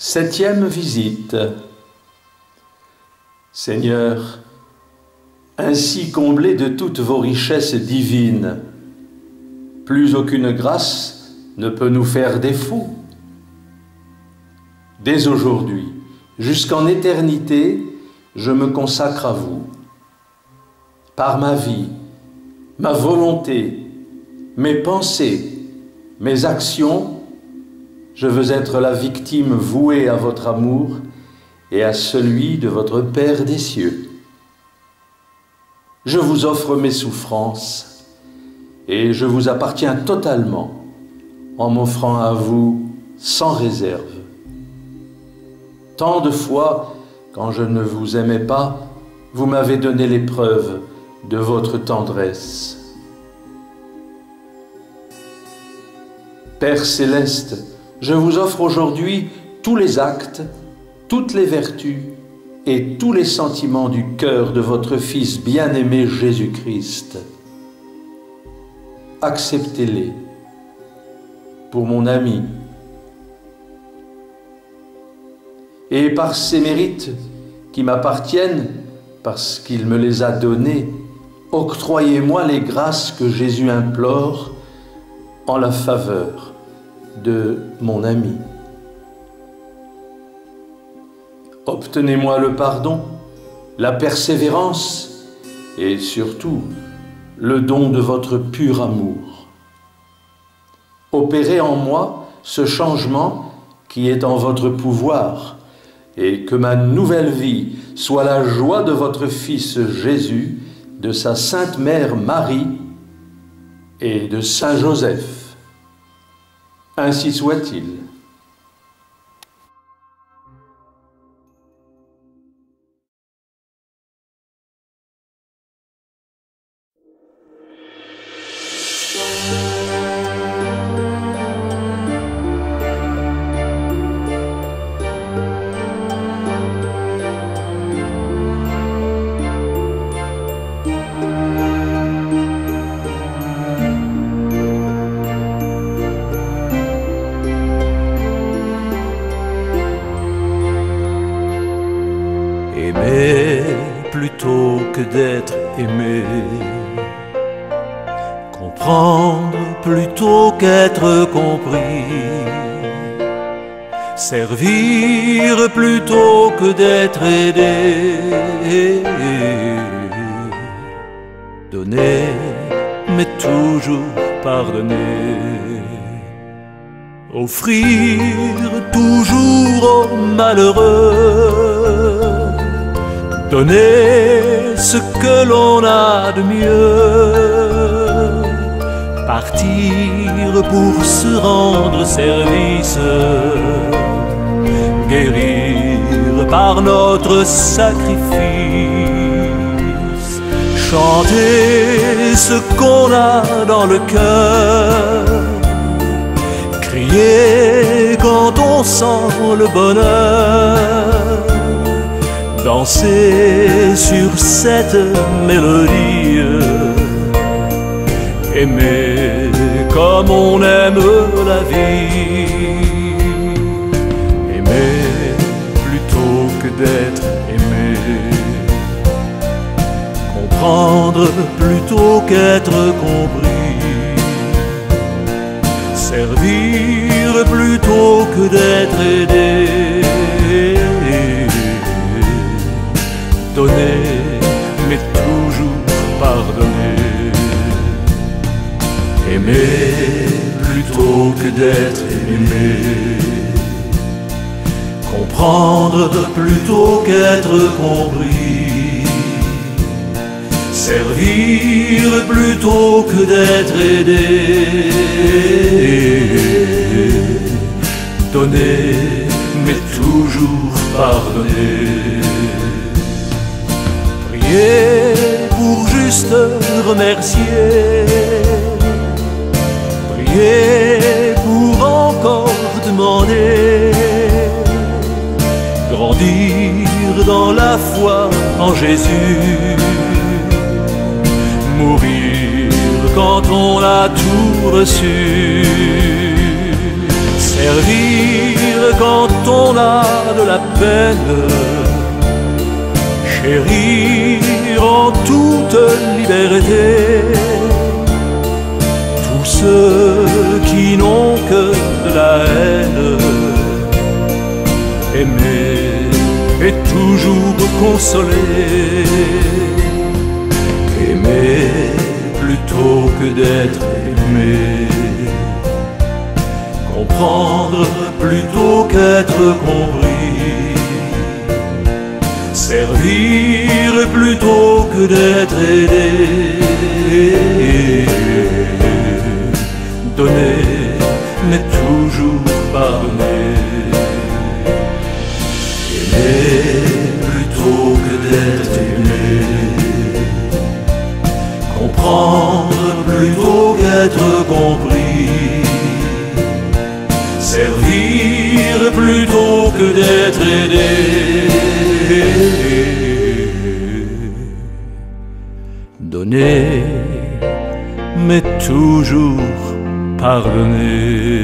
Septième visite. Seigneur, ainsi comblé de toutes vos richesses divines, plus aucune grâce ne peut nous faire défaut. Dès aujourd'hui, jusqu'en éternité, je me consacre à vous. Par ma vie, ma volonté, mes pensées, mes actions, je veux être la victime vouée à votre amour et à celui de votre Père des cieux. Je vous offre mes souffrances et je vous appartiens totalement en m'offrant à vous sans réserve. Tant de fois, quand je ne vous aimais pas, vous m'avez donné l'épreuve de votre tendresse. Père céleste, je vous offre aujourd'hui tous les actes, toutes les vertus et tous les sentiments du cœur de votre Fils bien-aimé Jésus-Christ. Acceptez-les pour mon ami. Et par ces mérites qui m'appartiennent, parce qu'il me les a donnés, octroyez-moi les grâces que Jésus implore en la faveur de mon ami. Obtenez-moi le pardon, la persévérance et surtout le don de votre pur amour. Opérez en moi ce changement qui est en votre pouvoir et que ma nouvelle vie soit la joie de votre Fils Jésus, de sa Sainte Mère Marie et de Saint Joseph. Ainsi soit-il. Aimer plutôt que d'être aimé, comprendre plutôt qu'être compris, servir plutôt que d'être aidé, donner mais toujours pardonner, offrir toujours aux malheureux, donner ce que l'on a de mieux, partir pour se rendre service, guérir par notre sacrifice, chanter ce qu'on a dans le cœur, crier quand on sent le bonheur, danser sur cette mélodie, aimer comme on aime la vie, aimer plutôt que d'être aimé, comprendre plutôt qu'être compris, servir plutôt que d'être aidé, donner, mais toujours pardonner, aimer plutôt que d'être aimé, comprendre plutôt qu'être compris, servir plutôt que d'être aidé, donner, mais toujours pardonner. Prier pour juste remercier, prier pour encore demander, grandir dans la foi en Jésus, mourir quand on a tout reçu, servir quand on a de la peine, chérir en toute liberté tous ceux qui n'ont que de la haine. Aimer et toujours consoler, aimer plutôt que d'être aimé, comprendre plutôt qu'être compris, servir plutôt que d'être aidé, donner mais toujours pardonner, aimer plutôt que d'être aimé, comprendre plutôt qu'être compris, servir plutôt que d'être aidé, donner mais toujours pardonner.